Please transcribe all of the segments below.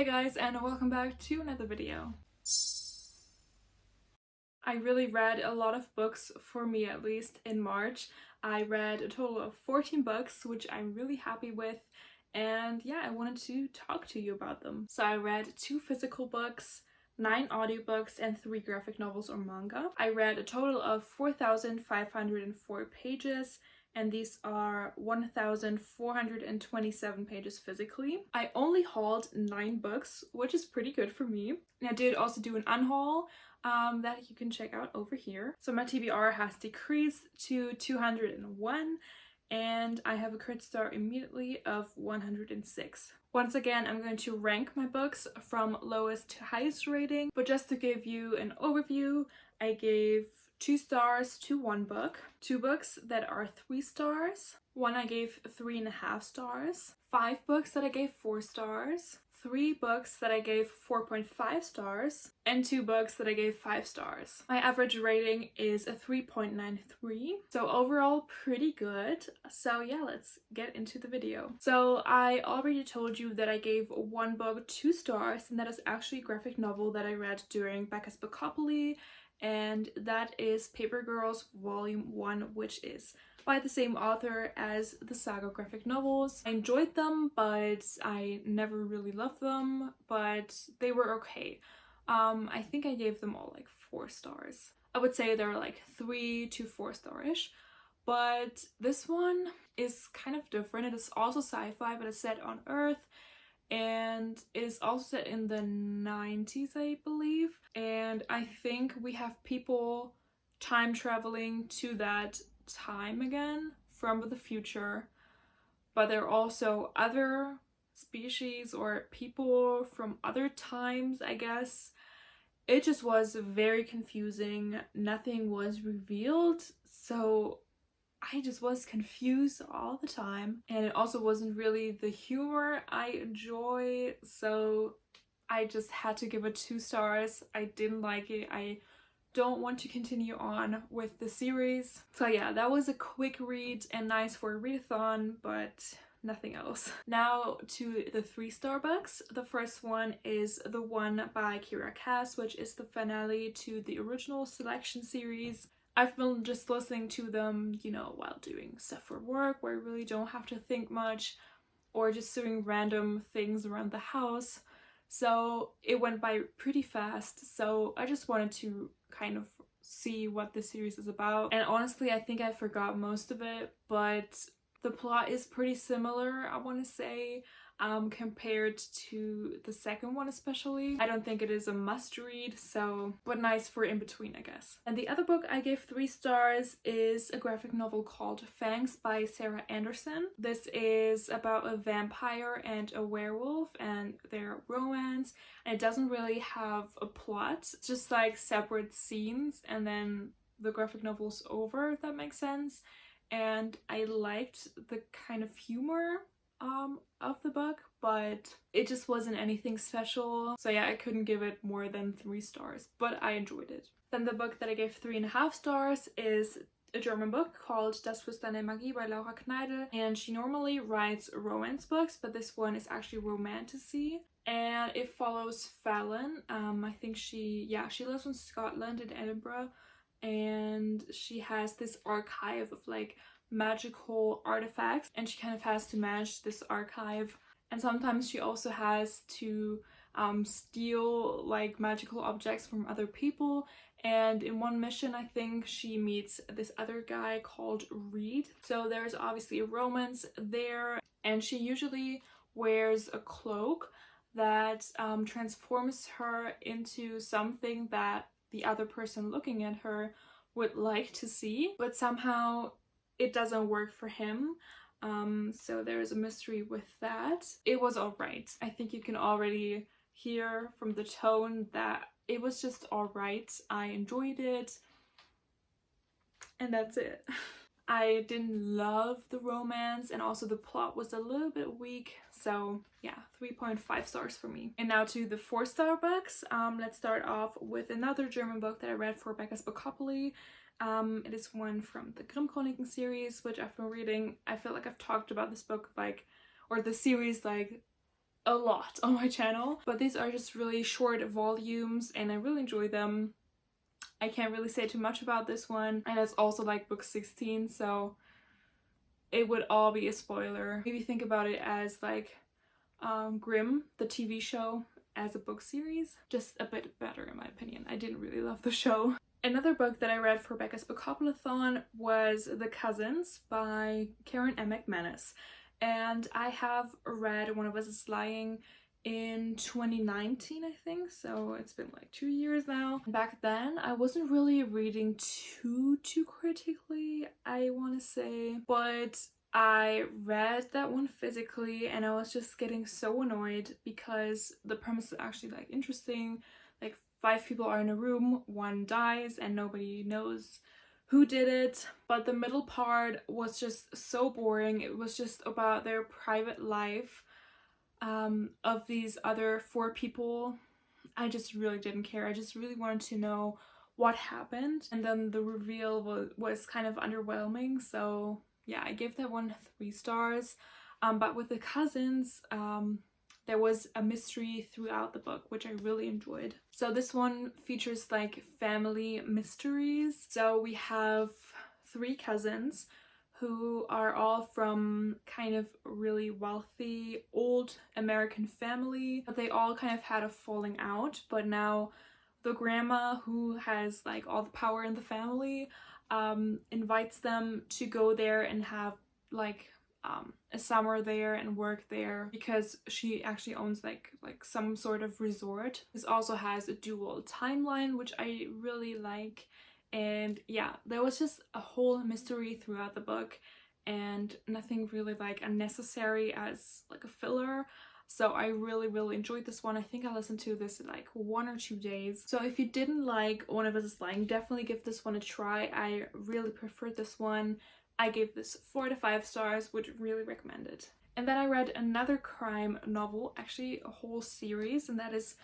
Hey guys, and welcome back to another video. I really read a lot of books, for me at least, in March. I read a total of 14 books, which I'm really happy with, and yeah, I wanted to talk to you about them. So I read 2 physical books, 9 audiobooks, and 3 graphic novels or manga. I read a total of 4,504 pages, and these are 1,427 pages physically. I only hauled 9 books, which is pretty good for me. And I did also do an unhaul that you can check out over here. So my TBR has decreased to 201, and I have a current star immediately of 106. Once again, I'm going to rank my books from lowest to highest rating, but just to give you an overview, I gave 2 stars to 1 book, 2 books that are 3 stars, 1 I gave 3.5 stars, 5 books that I gave 4 stars, 3 books that I gave 4.5 stars, and 2 books that I gave 5 stars. My average rating is a 3.93, so overall pretty good. So yeah, let's get into the video. So I already told you that I gave 1 book 2 stars, and that is actually a graphic novel that I read during Becca's Bookopoly, and that is Paper Girls Volume 1, which is by the same author as the Saga graphic novels. I enjoyed them, but I never really loved them, but they were okay. I think I gave them all like 4 stars. I would say they're like 3 to 4 star-ish, but this one is kind of different. It is also sci-fi, but it's set on Earth, and it is also set in the 90s, I believe. And I think we have people time traveling to that time again from the future, but there are also other species or people from other times, I guess. It just was very confusing. Nothing was revealed, so I just was confused all the time, and it also wasn't really the humor I enjoy, so I just had to give it 2 stars. I didn't like it. I don't want to continue on with the series. So yeah, that was a quick read and nice for a readathon, but nothing else. Now to the 3-star books. The first one is the one by Kira Cass, which is the finale to the original selection series. I've been just listening to them, you know, while doing stuff for work where I really don't have to think much, or just doing random things around the house. So it went by pretty fast, so I just wanted to kind of see what the series is about. And honestly, I think I forgot most of it, but the plot is pretty similar, I want to say, compared to the second one especially. I don't think it is a must read, so, but nice for in between, I guess. And the other book I gave 3 stars is a graphic novel called Fangs by Sarah Anderson. This is about a vampire and a werewolf and their romance, and it doesn't really have a plot. It's just like separate scenes and then the graphic novel's over, if that makes sense. And I liked the kind of humor of the book, but it just wasn't anything special. So yeah, I couldn't give it more than 3 stars, but I enjoyed it. Then the book that I gave 3.5 stars is a German book called Das Flüstern der Magie by Laura Kneidl, and she normally writes romance books, but this one is actually romantasy, and it follows Fallon. I think she lives in Scotland, in Edinburgh, and she has this archive of like magical artifacts, and she kind of has to manage this archive, and sometimes she also has to steal like magical objects from other people. And in one mission, I think she meets this other guy called Reed, so there's obviously a romance there, and she usually wears a cloak that transforms her into something that the other person looking at her would like to see, but somehow it doesn't work for him. So there's a mystery with that. It was alright. I think you can already hear from the tone that it was just alright. I enjoyed it, and that's it. I didn't love the romance, and also the plot was a little bit weak, so yeah, 3.5 stars for me. And now to the 4-star books. Let's start off with another German book that I read for Becca's Bookopoly. It is one from the Grimm Chroniken series, which I've been reading. I feel like I've talked about this book, like, or the series, like a lot on my channel, but these are just really short volumes and I really enjoy them. I can't really say too much about this one, and it's also like book 16, so it would all be a spoiler. Maybe think about it as like Grimm, the TV show, as a book series. Just a bit better in my opinion. I didn't really love the show. Another book that I read for Becca's Bookopoly-thon was The Cousins by Karen M. McManus. And I have read One of Us is Lying in 2019, I think, so it's been like 2 years now. Back then I wasn't really reading too critically, I want to say, but I read that one physically and I was just getting so annoyed because the premise is actually like interesting. Like 5 people are in a room, 1 dies and nobody knows who did it, but the middle part was just so boring. It was just about their private life of these other 4 people. I just really didn't care. I just really wanted to know what happened, and then the reveal was kind of underwhelming, so yeah, I gave that one 3 stars. But with The Cousins, there was a mystery throughout the book, which I really enjoyed. So this one features like family mysteries. So we have 3 cousins who are all from kind of really wealthy old American family, but they all kind of had a falling out. But now the grandma, who has like all the power in the family, invites them to go there and have like a summer there and work there because she actually owns like some sort of resort. This also has a dual timeline, which I really like. And yeah, there was just a whole mystery throughout the book and nothing really like unnecessary as like a filler. So I really enjoyed this one. I think I listened to this in like 1 or 2 days. So if you didn't like One of Us is Lying, definitely give this one a try. I really preferred this one. I gave this 4 to 5 stars, would really recommend it. And then I read another crime novel, actually a whole series, and that is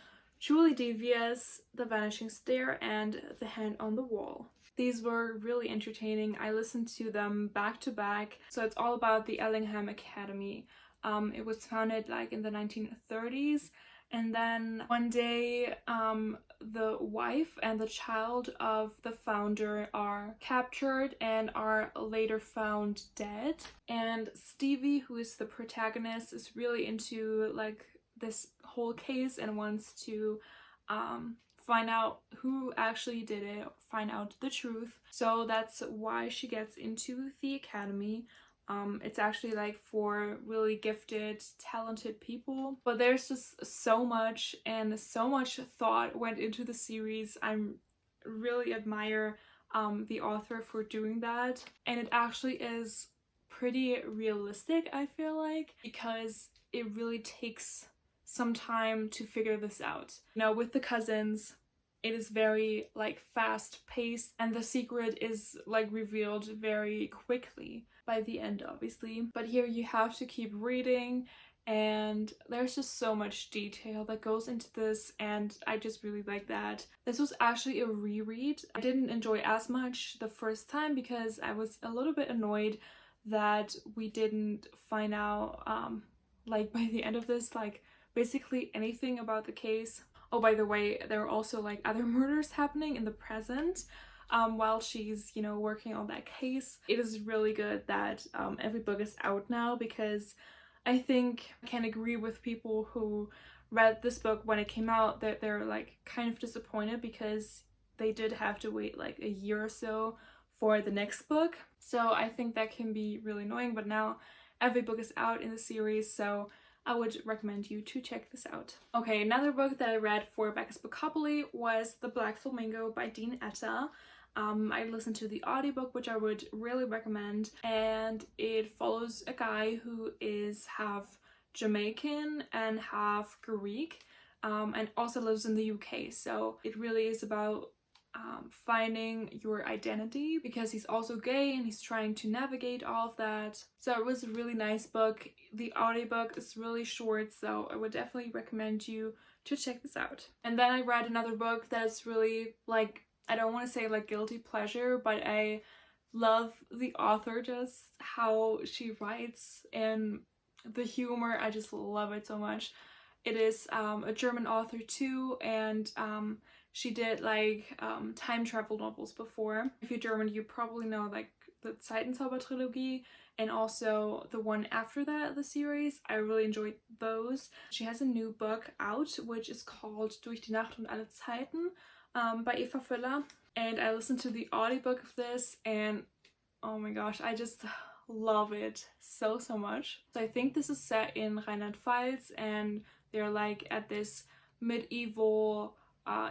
Truly Devious, The Vanishing Stair, and The Hand on the Wall. These were really entertaining. I listened to them back to back. So it's all about the Ellingham Academy. It was founded like in the 1930s, and then one day the wife and the child of the founder are captured and are later found dead. And Stevie, who is the protagonist, is really into like this whole case and wants to find out who actually did it, find out the truth. So that's why she gets into the academy. It's actually like for really gifted, talented people, but there's just so much, and so much thought went into the series. I really admire the author for doing that, and it actually is pretty realistic, I feel like, because it really takes some time to figure this out. You know, with The Cousins, it is very like fast paced and the secret is like revealed very quickly by the end, obviously. But here you have to keep reading, and there's just so much detail that goes into this, and I just really like that. This was actually a reread. I didn't enjoy as much the first time because I was a little bit annoyed that we didn't find out like by the end of this like basically anything about the case. Oh, by the way, there are also like other murders happening in the present while she's, you know, working on that case. It is really good that every book is out now, because I think I can agree with people who read this book when it came out that they're like kind of disappointed because they did have to wait like a year or so for the next book. So I think that can be really annoying, but now every book is out in the series, so I would recommend you to check this out. Okay, another book that I read for Becca's Bookopoly was The Black Flamingo by Dean Etta. I listened to the audiobook, which I would really recommend, and it follows a guy who is half Jamaican and half Greek, and also lives in the UK. So it really is about finding your identity, because he's also gay and he's trying to navigate all of that. So it was a really nice book. The audiobook is really short, so I would definitely recommend you to check this out. And then I read another book that's really like, I don't want to say like guilty pleasure, but I love the author, just how she writes, and the humor, I just love it so much. It is a German author too, and she did like time travel novels before. If you're German, you probably know like the Zeitenzauber trilogy and also the one after that, the series. I really enjoyed those. She has a new book out which is called Durch die Nacht und alle Zeiten by Eva Völler, and I listened to the audiobook of this and oh my gosh, I just love it so much. So I think this is set in Rheinland-Pfalz, and they're like at this medieval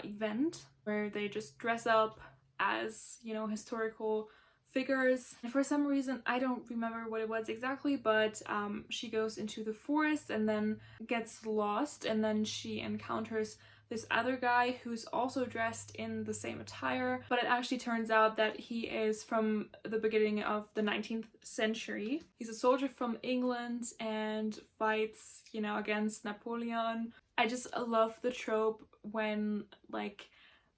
event where they just dress up as, you know, historical figures. And for some reason, I don't remember what it was exactly, but she goes into the forest and then gets lost, and then she encounters this other guy who's also dressed in the same attire, but it actually turns out that he is from the beginning of the 19th century. He's a soldier from England and fights, you know, against Napoleon. I just love the trope when like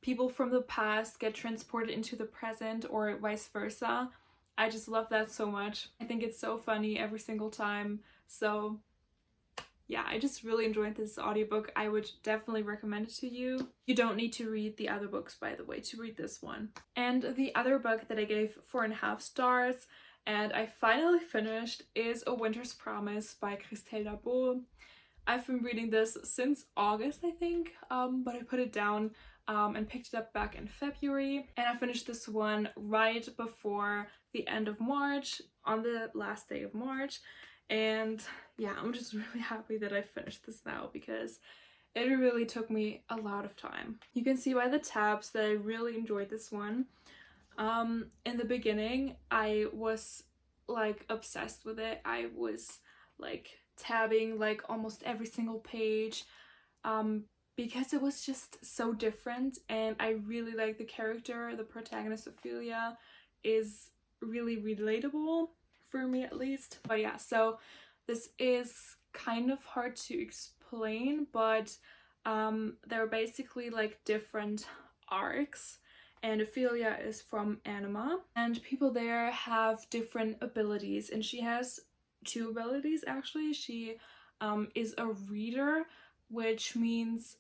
people from the past get transported into the present or vice versa. I just love that so much. I think it's so funny every single time. So yeah, I just really enjoyed this audiobook. I would definitely recommend it to you. You don't need to read the other books, by the way, to read this one. And the other book that I gave 4.5 stars and I finally finished is A Winter's Promise by Christelle Darboux. I've been reading this since August, I think, but I put it down and picked it up back in February, and I finished this one right before the end of March, on the last day of March. And yeah, I'm just really happy that I finished this now because it really took me a lot of time. You can see by the tabs that I really enjoyed this one. In the beginning, I was like obsessed with it. I was like tabbing like almost every single page because it was just so different, and I really like the character. The protagonist, Ophelia, is really relatable for me at least. But yeah, so this is kind of hard to explain, but they're basically like different arcs, and Ophelia is from Anima, and people there have different abilities, and she has 2 abilities actually. She is a reader, which means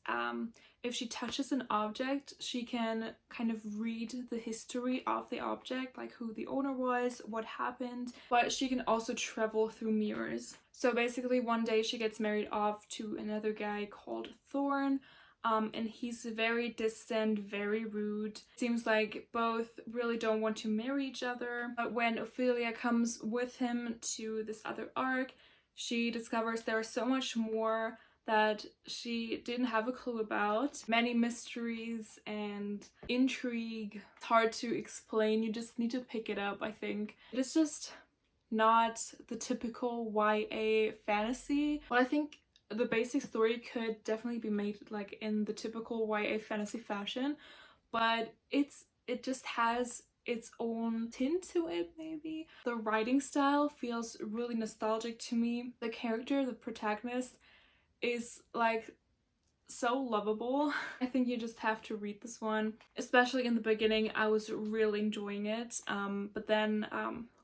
if she touches an object, she can kind of read the history of the object, like who the owner was, what happened, but she can also travel through mirrors. So basically one day she gets married off to another guy called Thorn, and he's very distant, very rude. Seems like both really don't want to marry each other, but when Ophelia comes with him to this other arc, she discovers there is so much more that she didn't have a clue about. Many mysteries and intrigue. It's hard to explain, you just need to pick it up, I think. It is just not the typical YA fantasy. Well, I think the basic story could definitely be made like in the typical YA fantasy fashion, but it just has its own tint to it, maybe. The writing style feels really nostalgic to me. The character, the protagonist, is like so lovable. I think you just have to read this one. Especially in the beginning, I was really enjoying it, but then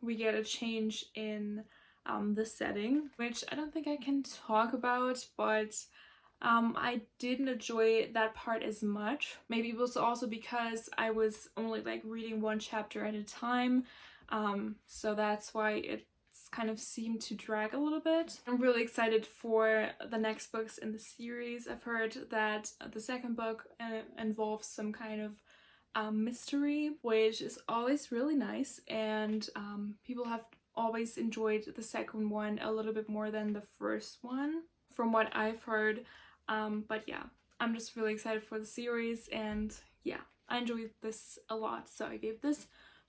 we get a change in the setting, which I don't think I can talk about, but I didn't enjoy that part as much. Maybe it was also because I was only like reading 1 chapter at a time, so that's why it kind of seemed to drag a little bit. I'm really excited for the next books in the series. I've heard that the second book involves some kind of mystery, which is always really nice, and people have always enjoyed the second one a little bit more than the first one, from what I've heard. But yeah, I'm just really excited for the series, and yeah, I enjoyed this a lot, so I gave this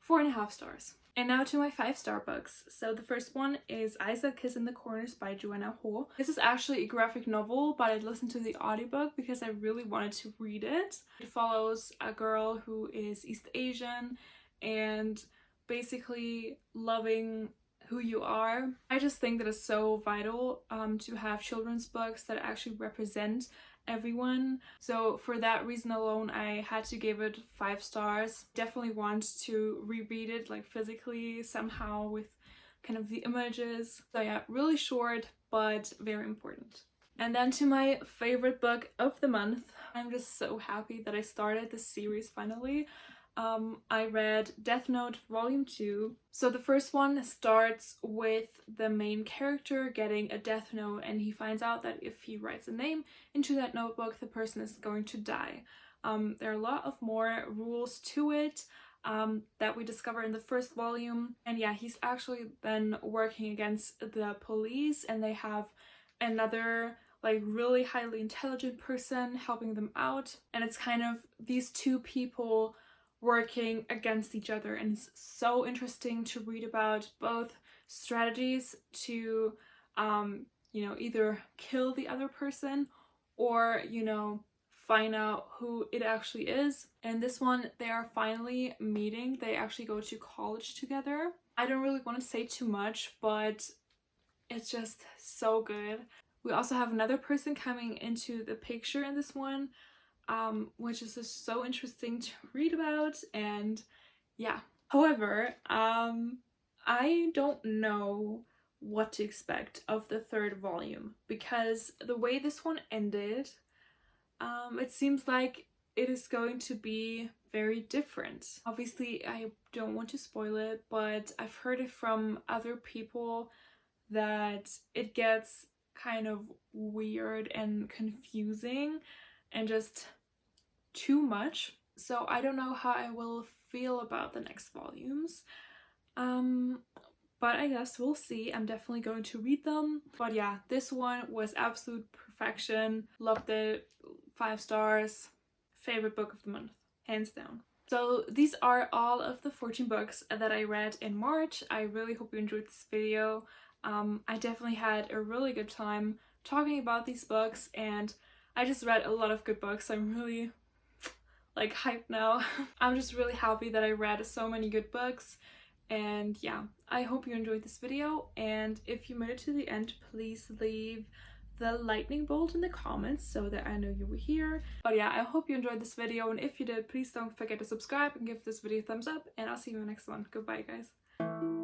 4.5 stars. And now to my 5-star books. So the first one is Isaac Kiss in the Corners by Joanna Ho. This is actually a graphic novel, but I listened to the audiobook because I really wanted to read it. It follows a girl who is East Asian and basically loving who you are. I just think that it's so vital to have children's books that actually represent everyone. So for that reason alone, I had to give it 5 stars. Definitely want to reread it like physically somehow with kind of the images. So yeah, really short, but very important. And then to my favorite book of the month. I'm just so happy that I started this series finally. I read Death Note Volume 2. So the first one starts with the main character getting a death note, and he finds out that if he writes a name into that notebook, the person is going to die. There are a lot of more rules to it that we discover in the first volume. And yeah, he's actually then working against the police, and they have another like really highly intelligent person helping them out. And it's kind of these two people working against each other, and it's so interesting to read about both strategies to you know, either kill the other person or, you know, find out who it actually is. And this one, they are finally meeting. They actually go to college together. I don't really want to say too much, but it's just so good. We also have another person coming into the picture in this one, which is just so interesting to read about. And yeah, however, I don't know what to expect of the third volume, because the way this one ended, it seems like it is going to be very different. Obviously, I don't want to spoil it, but I've heard it from other people that it gets kind of weird and confusing and just too much. So I don't know how I will feel about the next volumes. But I guess we'll see. I'm definitely going to read them. But yeah, this one was absolute perfection. Loved it. 5 stars. Favorite book of the month, hands down. So these are all of the 14 books that I read in March. I really hope you enjoyed this video. I definitely had a really good time talking about these books, and I just read a lot of good books. I'm really like hyped now. I'm just really happy that I read so many good books. And yeah, I hope you enjoyed this video, and if you made it to the end, please leave the lightning bolt in the comments so that I know you were here. But yeah, I hope you enjoyed this video, and if you did, please don't forget to subscribe and give this video a thumbs up, and I'll see you in the next one. Goodbye, guys.